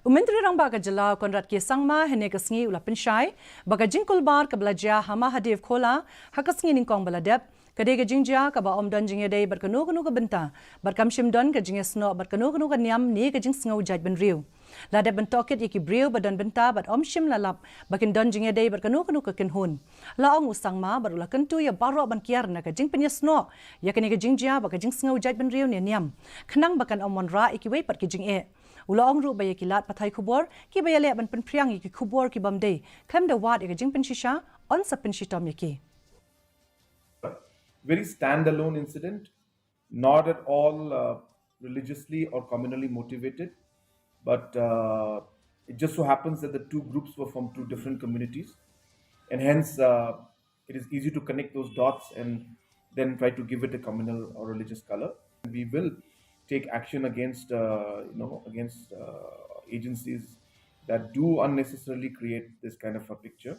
Myntri Rangbah ka Jylla konrat ke sangma hene kasngi ula pensyai baga jingkul bar ka belajar hama hadev khola hakasngi ningkong baladep kade ka jingja ka ba omdon jingye dei berkanu kanu ka benta berkam shimdon ka jingye sno berkanu kanu ka niam ni ka jing sngau jaj ben riu lade bentokit yaki briu badan benta bat om shim lalap bakin don jingye dei berkanu kanu ka kinhun la ong usangma barula Kyntu ya baro ban Kiar na ka jing penya sno yakani ka jingja baga jing sngau jaj ben riu ni niam khnang bakan omon ra ikiwei pat ki jing e Ula ong ru baya kilat Pathai Khubor ki baya le ban penpriang ki Khubor ki bamde klem da wad ega Jingshisha on sa penshitom yaki. Very standalone incident, not at all religiously or communally motivated, but it just so happens that the two groups were from two different communities, and hence it is easy to connect those dots and then try to give it a communal or religious color. We will take action against against agencies that do unnecessarily create this kind of a picture.